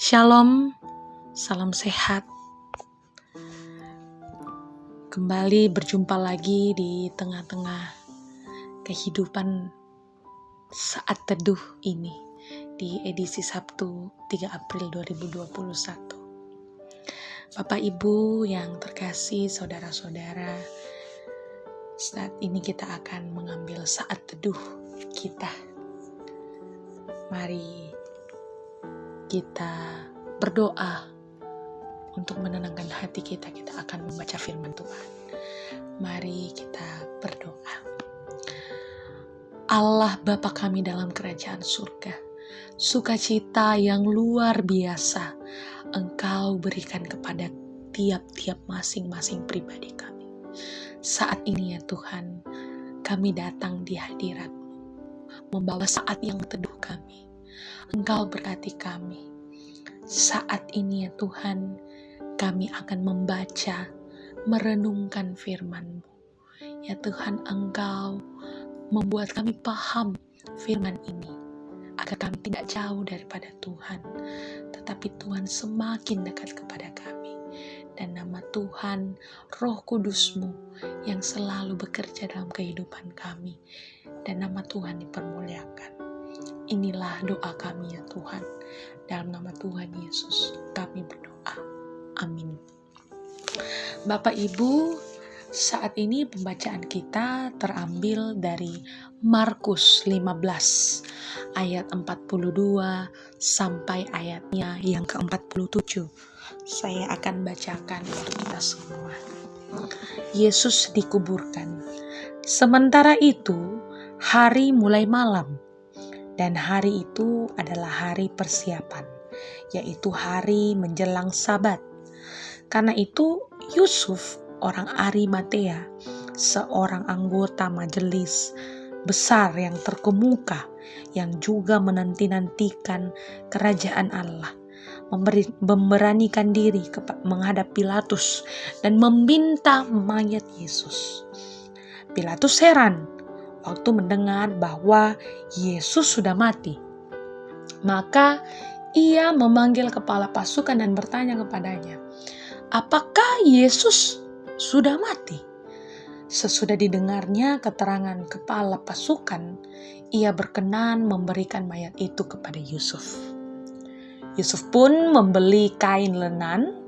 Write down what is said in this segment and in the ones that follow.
Shalom, salam sehat. Kembali berjumpa lagi di tengah-tengah kehidupan saat teduh ini di edisi Sabtu 3 April 2021. Bapak Ibu yang terkasih, saudara-saudara, saat ini kita akan mengambil saat teduh kita. Mari kita berdoa untuk menenangkan hati kita. Kita akan membaca firman Tuhan. Mari kita berdoa. Allah Bapa kami dalam kerajaan surga, sukacita yang luar biasa Engkau berikan kepada tiap-tiap masing-masing pribadi kami. Saat ini ya Tuhan, kami datang di hadirat-Mu, membawa saat yang teduh kami. Engkau berkati kami. Saat ini ya Tuhan, kami akan membaca, merenungkan firman-Mu. Ya Tuhan, Engkau membuat kami paham firman ini, agar kami tidak jauh daripada Tuhan, tetapi Tuhan semakin dekat kepada kami. Dan nama Tuhan, Roh Kudus-Mu yang selalu bekerja dalam kehidupan kami, dan nama Tuhan dipermuliakan. Inilah doa kami ya Tuhan. Dalam nama Tuhan Yesus kami berdoa. Amin. Bapak Ibu, saat ini pembacaan kita terambil dari Markus 15 ayat 42 sampai ayatnya yang ke-47. Saya akan bacakan untuk kita semua. Yesus dikuburkan. Sementara itu, hari mulai malam. Dan hari itu adalah hari persiapan, yaitu hari menjelang Sabat. Karena itu Yusuf orang Arimatea, seorang anggota majelis besar yang terkemuka, yang juga menanti-nantikan kerajaan Allah, memberanikan diri menghadap Pilatus dan meminta mayat Yesus. Pilatus heran waktu mendengar bahwa Yesus sudah mati. Maka ia memanggil kepala pasukan dan bertanya kepadanya, "Apakah Yesus sudah mati?" Sesudah didengarnya keterangan kepala pasukan, ia berkenan memberikan mayat itu kepada Yusuf. Yusuf pun membeli kain lenan,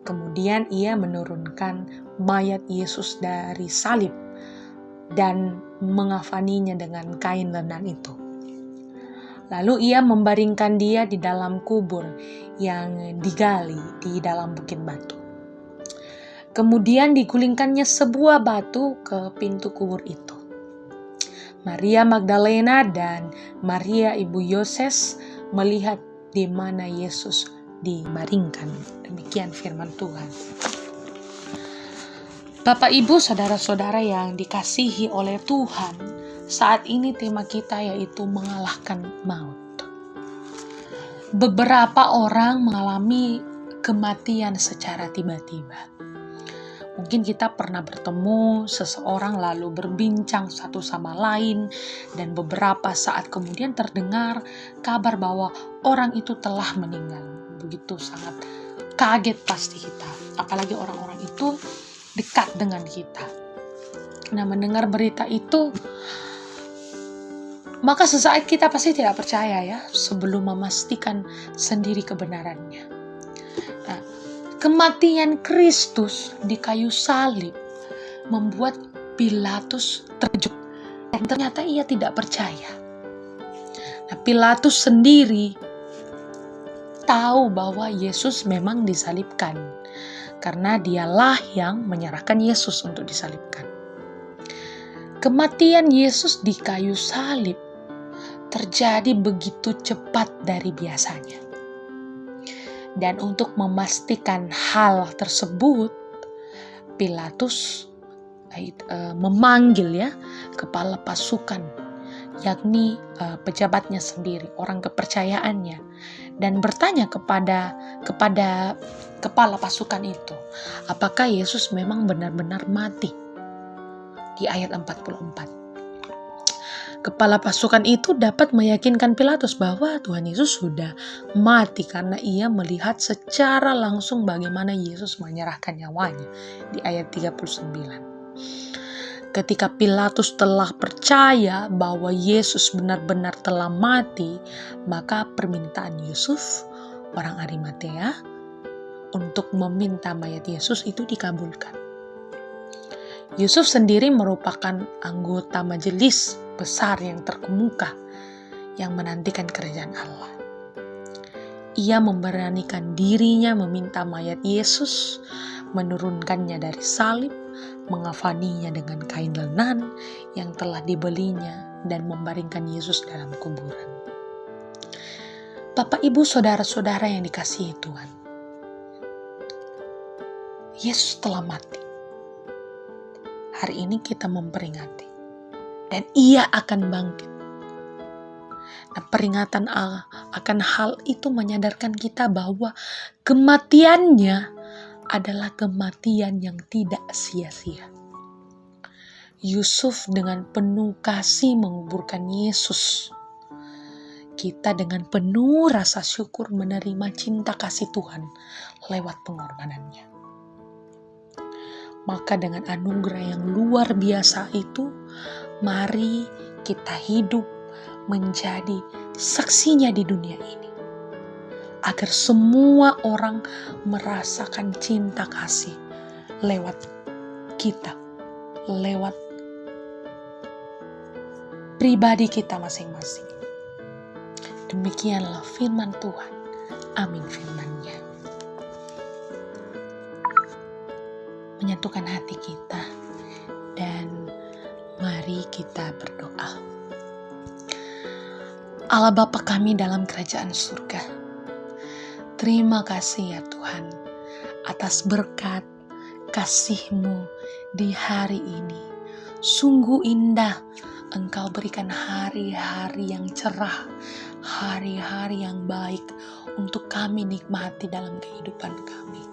kemudian ia menurunkan mayat Yesus dari salib dan mengafaninya dengan kain lenan itu. Lalu ia membaringkan dia di dalam kubur yang digali di dalam bukit batu. Kemudian digulingkannya sebuah batu ke pintu kubur itu. Maria Magdalena dan Maria ibu Yoses melihat di mana Yesus dibaringkan. Demikian firman Tuhan. Bapak Ibu saudara-saudara yang dikasihi oleh Tuhan, saat ini tema kita yaitu mengalahkan maut. Beberapa orang mengalami kematian secara tiba-tiba. Mungkin kita pernah bertemu seseorang lalu berbincang satu sama lain, dan beberapa saat kemudian terdengar kabar bahwa orang itu telah meninggal. Begitu sangat kaget pasti kita, apalagi orang-orang itu dekat dengan kita. Nah, mendengar berita itu, maka sesaat kita pasti tidak percaya ya, sebelum memastikan sendiri kebenarannya. Nah, kematian Kristus di kayu salib membuat Pilatus terkejut, dan ternyata ia tidak percaya. Nah, Pilatus sendiri tahu bahwa Yesus memang disalibkan, karena dialah yang menyerahkan Yesus untuk disalibkan. Kematian Yesus di kayu salib terjadi begitu cepat dari biasanya. Dan untuk memastikan hal tersebut, Pilatus memanggil ya kepala pasukan, yakni pejabatnya sendiri, orang kepercayaannya, dan bertanya kepada kepala pasukan itu, apakah Yesus memang benar-benar mati? Di ayat 44. Kepala pasukan itu dapat meyakinkan Pilatus bahwa Tuhan Yesus sudah mati karena ia melihat secara langsung bagaimana Yesus menyerahkan nyawanya di ayat 39. Ketika Pilatus telah percaya bahwa Yesus benar-benar telah mati, maka permintaan Yusuf, orang Arimatea, untuk meminta mayat Yesus itu dikabulkan. Yusuf sendiri merupakan anggota majelis besar yang terkemuka yang menantikan kerajaan Allah. Ia memberanikan dirinya meminta mayat Yesus, menurunkannya dari salib, mengafaninya dengan kain lenan yang telah dibelinya, dan membaringkan Yesus dalam kuburan. Bapak, Ibu, saudara-saudara yang dikasihi Tuhan, Yesus telah mati. Hari ini kita memperingati, dan ia akan bangkit. Nah, peringatan akan hal itu menyadarkan kita bahwa kematiannya adalah kematian yang tidak sia-sia. Yusuf dengan penuh kasih menguburkan Yesus. Kita dengan penuh rasa syukur menerima cinta kasih Tuhan lewat pengorbanannya. Maka dengan anugerah yang luar biasa itu, mari kita hidup menjadi saksinya di dunia ini. Agar semua orang merasakan cinta kasih lewat kita, lewat pribadi kita masing-masing. Demikianlah firman Tuhan. Amin firman-Nya. Menyatukan hati kita, dan mari kita berdoa. Allah Bapa kami dalam kerajaan surga, terima kasih ya Tuhan atas berkat kasih-Mu di hari ini. Sungguh indah Engkau berikan hari-hari yang cerah, hari-hari yang baik untuk kami nikmati dalam kehidupan kami.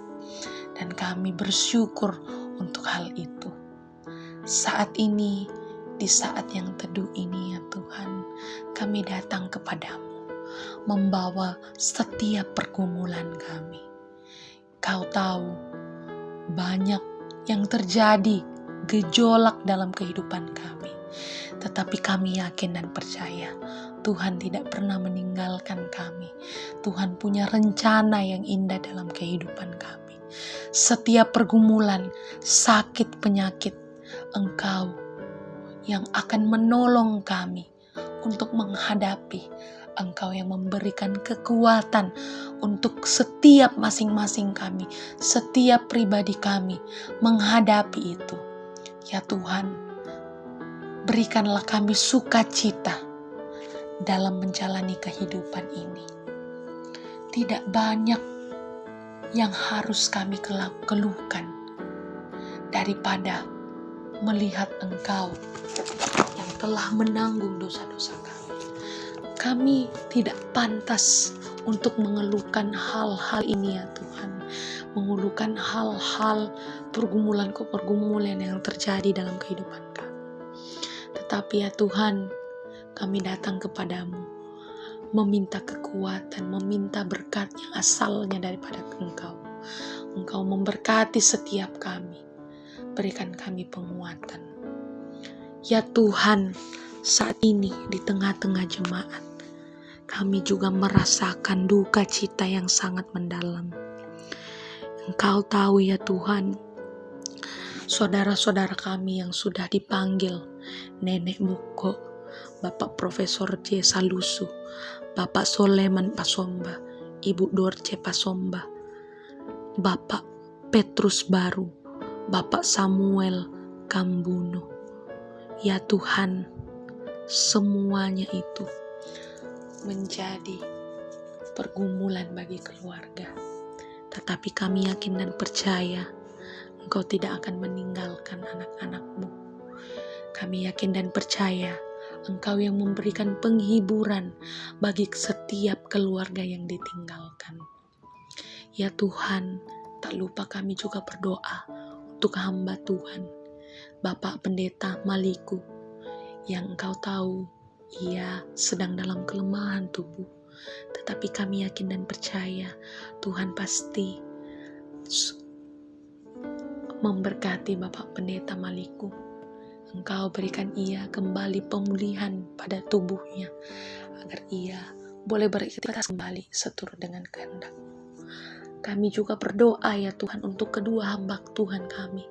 Dan kami bersyukur untuk hal itu. Saat ini, di saat yang teduh ini ya Tuhan, kami datang kepadamu, membawa setiap pergumulan kami. Kau tahu, banyak yang terjadi, gejolak dalam kehidupan kami. Tetapi kami yakin dan percaya, Tuhan tidak pernah meninggalkan kami. Tuhan punya rencana yang indah dalam kehidupan kami. Setiap pergumulan, sakit, penyakit, Engkau yang akan menolong kami untuk menghadapi. Engkau yang memberikan kekuatan untuk setiap masing-masing kami, setiap pribadi kami menghadapi itu. Ya Tuhan, berikanlah kami sukacita dalam menjalani kehidupan ini. Tidak banyak yang harus kami keluhkan daripada melihat Engkau yang telah menanggung dosa-dosa kami. Kami tidak pantas untuk mengeluhkan hal-hal ini ya Tuhan. Mengeluhkan hal-hal pergumulan yang terjadi dalam kehidupan kami. Tetapi ya Tuhan, kami datang kepadamu, meminta kekuatan, meminta berkat yang asalnya daripada Engkau. Engkau memberkati setiap kami. Berikan kami penguatan. Ya Tuhan, saat ini di tengah-tengah jemaat, kami juga merasakan duka cita yang sangat mendalam. Engkau tahu ya Tuhan, saudara-saudara kami yang sudah dipanggil, Nenek Buko, Bapak Profesor J. Salusu, Bapak Soleman Pasomba, Ibu Dorce Pasomba, Bapak Petrus Baru, Bapak Samuel Kambuno. Ya Tuhan, semuanya itu menjadi pergumulan bagi keluarga. Tetapi kami yakin dan percaya Engkau tidak akan meninggalkan anak-anak-Mu. Kami yakin dan percaya Engkau yang memberikan penghiburan bagi setiap keluarga yang ditinggalkan. Ya Tuhan, tak lupa kami juga berdoa untuk hamba Tuhan, Bapak Pendeta Maliku, yang Engkau tahu ia sedang dalam kelemahan tubuh. Tetapi kami yakin dan percaya Tuhan pasti memberkati Bapak Pendeta Maliku. Engkau berikan ia kembali pemulihan pada tubuhnya, agar ia boleh beraktivitas kembali seturut dengan kehendak. Kami juga berdoa ya Tuhan untuk kedua hamba Tuhan kami,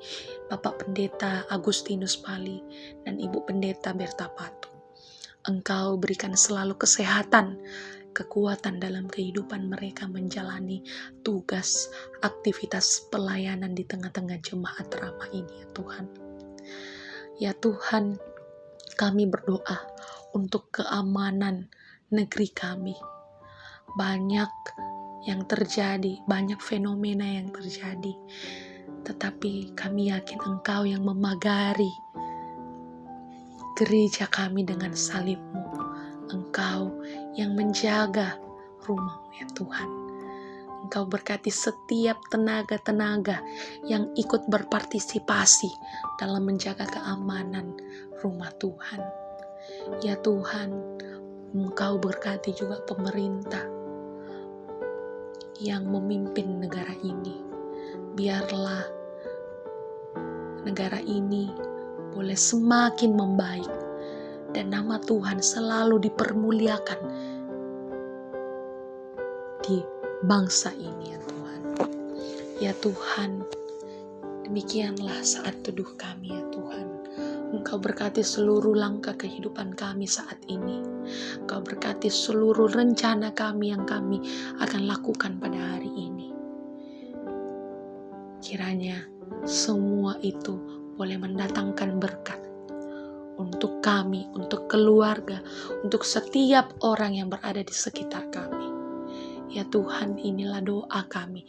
Bapak Pendeta Agustinus Pali dan Ibu Pendeta Berta Patu. Engkau berikan selalu kesehatan, kekuatan dalam kehidupan mereka menjalani tugas, aktivitas pelayanan di tengah-tengah jemaat ramah ini ya Tuhan. Ya Tuhan, kami berdoa untuk keamanan negeri kami. Banyak yang terjadi, banyak fenomena yang terjadi. Tetapi kami yakin Engkau yang memagari gereja kami dengan salib-Mu. Engkau yang menjaga rumah-Mu ya Tuhan. Engkau berkati setiap tenaga-tenaga yang ikut berpartisipasi dalam menjaga keamanan rumah Tuhan. Ya Tuhan, Engkau berkati juga pemerintah yang memimpin negara ini. Biarlah negara ini boleh semakin membaik dan nama Tuhan selalu dipermuliakan di bangsa ini ya Tuhan. Ya Tuhan, demikianlah saat teduh kami ya Tuhan. Engkau berkati seluruh langkah kehidupan kami saat ini. Engkau berkati seluruh rencana kami yang kami akan lakukan pada hari ini. Kiranya semua itu boleh mendatangkan berkat untuk kami, untuk keluarga, untuk setiap orang yang berada di sekitar kami. Ya Tuhan, inilah doa kami,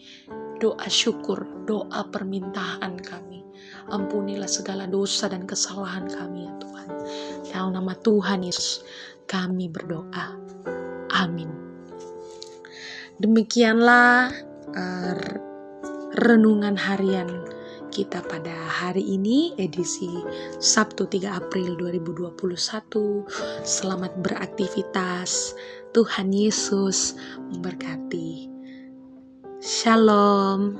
doa syukur, doa permintaan kami. Ampunilah segala dosa dan kesalahan kami ya Tuhan. Dalam nama Tuhan Yesus kami berdoa. Amin. Demikianlah renungan harian kita pada hari ini, edisi Sabtu 3 April 2021. Selamat beraktivitas. Tuhan Yesus memberkati. Shalom.